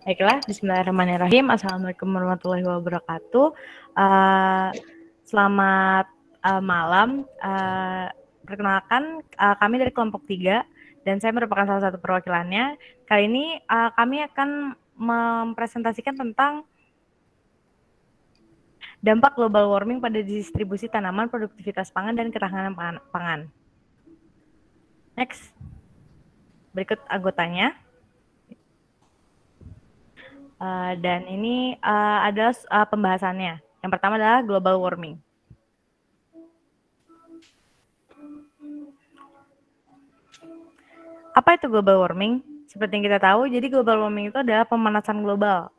Baiklah, bismillahirrahmanirrahim. Assalamualaikum warahmatullahi wabarakatuh. Selamat malam. Perkenalkan, kami dari kelompok 3 dan saya merupakan salah satu perwakilannya. Kali ini kami akan mempresentasikan tentang dampak global warming pada distribusi tanaman, produktivitas pangan, dan ketahanan pangan. Next. Berikut anggotanya. Dan ini adalah pembahasannya. Yang pertama adalah global warming. Apa itu global warming? Seperti yang kita tahu, jadi global warming itu adalah pemanasan global.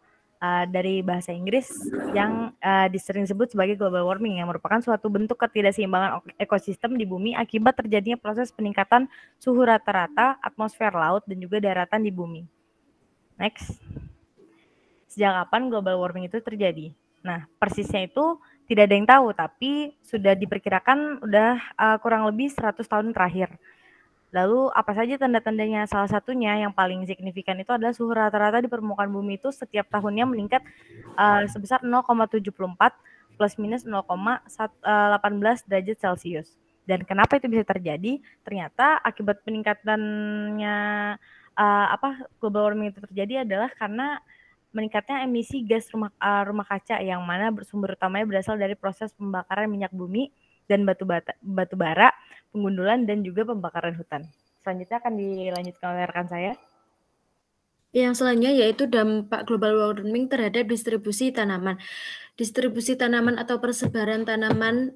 Dari bahasa Inggris yang disering disebut sebagai global warming, yang merupakan suatu bentuk ketidakseimbangan ekosistem di bumi akibat terjadinya proses peningkatan suhu rata-rata atmosfer laut dan juga daratan di bumi. Next. Sejak kapan global warming itu terjadi? Nah, persisnya itu tidak ada yang tahu, tapi sudah diperkirakan udah kurang lebih 100 tahun terakhir. Lalu apa saja tanda-tandanya? Salah satunya yang paling signifikan itu adalah suhu rata-rata di permukaan bumi itu setiap tahunnya meningkat sebesar 0,74 plus minus 0,18 derajat Celcius. Dan kenapa itu bisa terjadi? Ternyata akibat peningkatannya global warming itu terjadi adalah karena meningkatnya emisi gas rumah kaca yang mana bersumber utamanya berasal dari proses pembakaran minyak bumi dan batu bara, penggundulan, dan juga pembakaran hutan. Selanjutnya akan dilanjutkan oleh rekan saya. Yang selanjutnya yaitu dampak global warming terhadap distribusi tanaman. Distribusi tanaman atau persebaran tanaman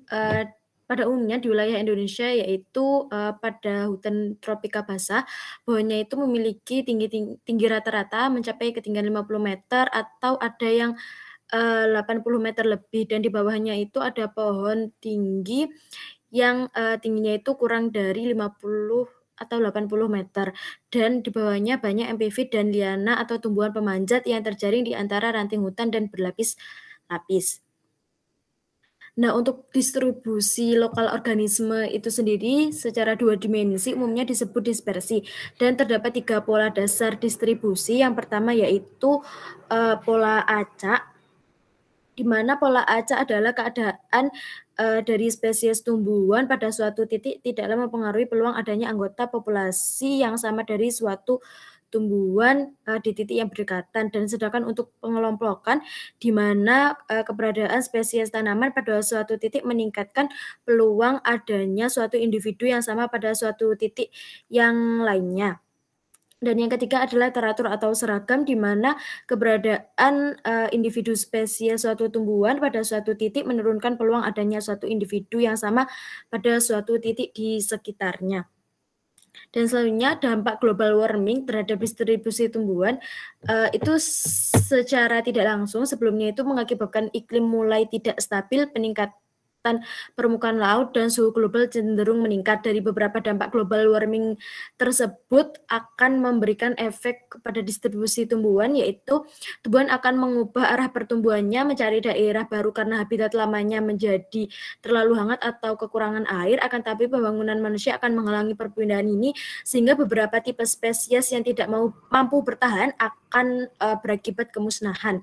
pada umumnya di wilayah Indonesia yaitu pada hutan tropika basah, bawahnya itu memiliki tinggi rata-rata mencapai ketinggian 50 meter atau ada yang 80 meter lebih, dan di bawahnya itu ada pohon tinggi yang tingginya itu kurang dari 50 atau 80 meter, dan di bawahnya banyak MPV dan liana atau tumbuhan pemanjat yang terjaring di antara ranting hutan dan berlapis-lapis. Nah, untuk distribusi lokal organisme itu sendiri secara 2 dimensi umumnya disebut dispersi, dan terdapat 3 pola dasar distribusi. Yang pertama yaitu pola acak, di mana pola acak adalah keadaan dari spesies tumbuhan pada suatu titik tidaklah mempengaruhi peluang adanya anggota populasi yang sama dari suatu tumbuhan di titik yang berdekatan. Dan sedangkan untuk pengelompokan, di mana keberadaan spesies tanaman pada suatu titik meningkatkan peluang adanya suatu individu yang sama pada suatu titik yang lainnya. Dan yang ketiga adalah teratur atau seragam, di mana keberadaan individu spesies suatu tumbuhan pada suatu titik menurunkan peluang adanya suatu individu yang sama pada suatu titik di sekitarnya. Dan selanjutnya dampak global warming terhadap distribusi tumbuhan itu secara tidak langsung sebelumnya itu mengakibatkan iklim mulai tidak stabil, peningkatan permukaan laut, dan suhu global cenderung meningkat. Dari beberapa dampak global warming tersebut akan memberikan efek kepada distribusi tumbuhan, yaitu tumbuhan akan mengubah arah pertumbuhannya mencari daerah baru karena habitat lamanya menjadi terlalu hangat atau kekurangan air. Akan tapi pembangunan manusia akan menghalangi perpindahan ini, sehingga beberapa tipe spesies yang tidak mampu bertahan akan berakibat kemusnahan.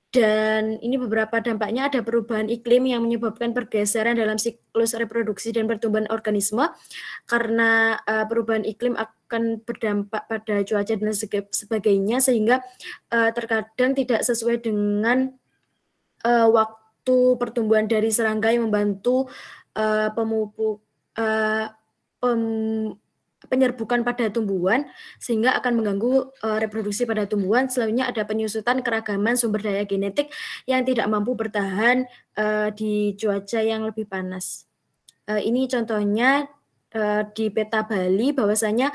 Dan ini beberapa dampaknya: ada perubahan iklim yang menyebabkan pergeseran dalam siklus reproduksi dan pertumbuhan organisme, karena perubahan iklim akan berdampak pada cuaca dan sebagainya, sehingga terkadang tidak sesuai dengan waktu pertumbuhan dari serangga yang membantu penyerbukan pada tumbuhan, sehingga akan mengganggu reproduksi pada tumbuhan. Selanjutnya ada penyusutan keragaman sumber daya genetik yang tidak mampu bertahan di cuaca yang lebih panas. Ini contohnya di peta Bali, bahwasanya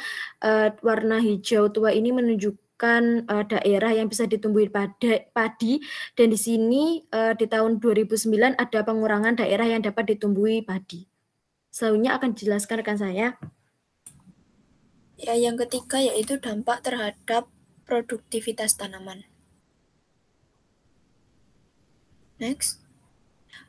warna hijau tua ini menunjukkan daerah yang bisa ditumbuhi padi, dan di sini di tahun 2009 ada pengurangan daerah yang dapat ditumbuhi padi. Selanjutnya akan dijelaskan rekan saya. Ya, yang ketiga yaitu dampak terhadap produktivitas tanaman. Next.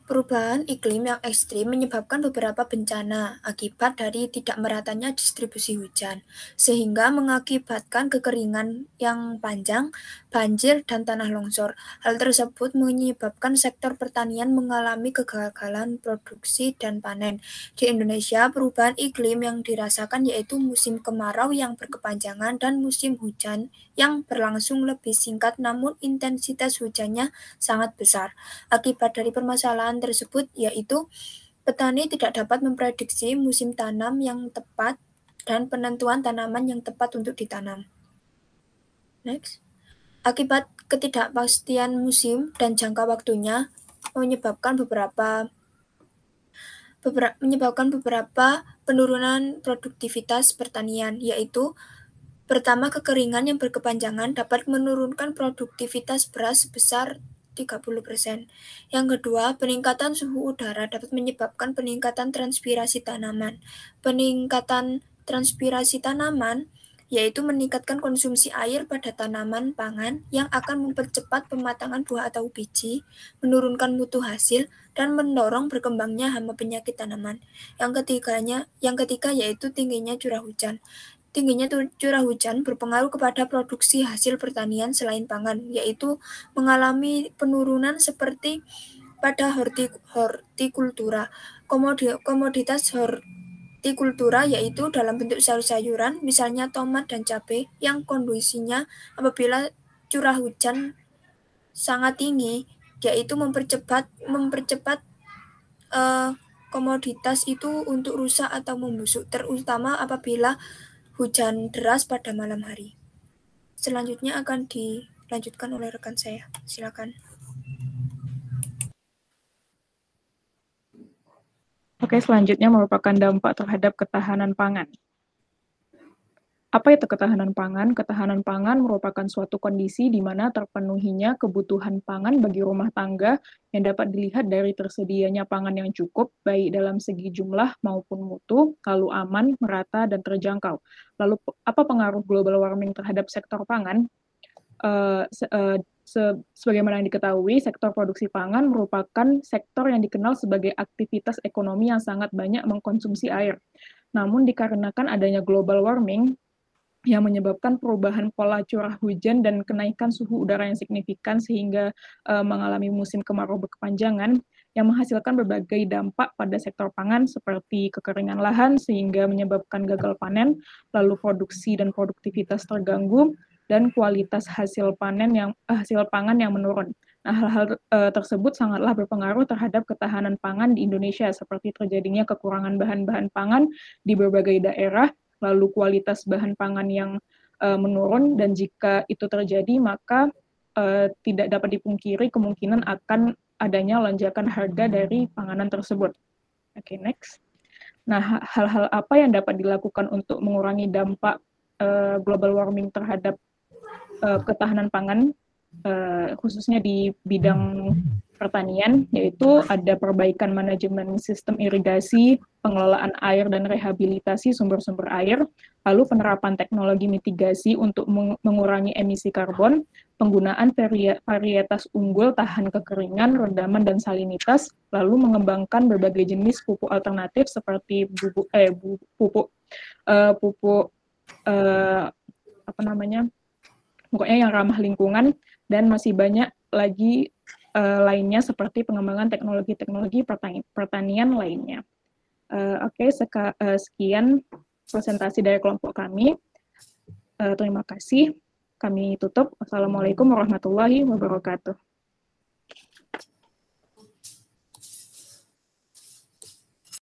Perubahan iklim yang ekstrim menyebabkan beberapa bencana akibat dari tidak meratanya distribusi hujan, sehingga mengakibatkan kekeringan yang panjang, banjir, dan tanah longsor. Hal tersebut menyebabkan sektor pertanian mengalami kegagalan produksi dan panen. Di Indonesia, perubahan iklim yang dirasakan yaitu musim kemarau yang berkepanjangan dan musim hujan yang berlangsung lebih singkat namun intensitas hujannya sangat besar. Akibat dari permasalahan tersebut yaitu petani tidak dapat memprediksi musim tanam yang tepat dan penentuan tanaman yang tepat untuk ditanam. Next. Akibat ketidakpastian musim dan jangka waktunya menyebabkan beberapa penurunan produktivitas pertanian, yaitu pertama, kekeringan yang berkepanjangan dapat menurunkan produktivitas beras sebesar 30%. Yang kedua, peningkatan suhu udara dapat menyebabkan peningkatan transpirasi tanaman. Peningkatan transpirasi tanaman yaitu meningkatkan konsumsi air pada tanaman pangan yang akan mempercepat pematangan buah atau biji, menurunkan mutu hasil, dan mendorong berkembangnya hama penyakit tanaman. Yang ketiga yaitu tingginya curah hujan. Tingginya curah hujan berpengaruh kepada produksi hasil pertanian selain pangan, yaitu mengalami penurunan seperti pada hortikultura. Komoditas hortikultura yaitu dalam bentuk sayur-sayuran, misalnya tomat dan cabai, yang kondisinya apabila curah hujan sangat tinggi, yaitu mempercepat komoditas itu untuk rusak atau membusuk, terutama apabila hujan deras pada malam hari. Selanjutnya akan dilanjutkan oleh rekan saya. Silakan. Oke, selanjutnya merupakan dampak terhadap ketahanan pangan. Apa itu ketahanan pangan? Ketahanan pangan merupakan suatu kondisi di mana terpenuhinya kebutuhan pangan bagi rumah tangga yang dapat dilihat dari tersedianya pangan yang cukup, baik dalam segi jumlah maupun mutu, lalu aman, merata, dan terjangkau. Lalu, apa pengaruh global warming terhadap sektor pangan? Sebagaimana yang diketahui, sektor produksi pangan merupakan sektor yang dikenal sebagai aktivitas ekonomi yang sangat banyak mengkonsumsi air. Namun, dikarenakan adanya global warming, yang menyebabkan perubahan pola curah hujan dan kenaikan suhu udara yang signifikan sehingga mengalami musim kemarau berkepanjangan yang menghasilkan berbagai dampak pada sektor pangan seperti kekeringan lahan sehingga menyebabkan gagal panen, lalu produksi dan produktivitas terganggu, dan kualitas hasil pangan yang menurun. Nah, hal-hal tersebut sangatlah berpengaruh terhadap ketahanan pangan di Indonesia seperti terjadinya kekurangan bahan-bahan pangan di berbagai daerah, lalu kualitas bahan pangan yang menurun, dan jika itu terjadi maka tidak dapat dipungkiri kemungkinan akan adanya lonjakan harga dari panganan tersebut. Oke, next. Nah, hal-hal apa yang dapat dilakukan untuk mengurangi dampak global warming terhadap ketahanan pangan, khususnya di bidang pertanian, yaitu ada perbaikan manajemen sistem irigasi, pengelolaan air dan rehabilitasi sumber-sumber air, lalu penerapan teknologi mitigasi untuk mengurangi emisi karbon, penggunaan varietas unggul tahan kekeringan, rendaman, dan salinitas, lalu mengembangkan berbagai jenis pupuk alternatif seperti pokoknya yang ramah lingkungan, dan masih banyak lagi lainnya seperti pengembangan teknologi-teknologi pertanian lainnya. Oke, sekian presentasi dari kelompok kami. Terima kasih. Kami tutup. Wassalamualaikum warahmatullahi wabarakatuh.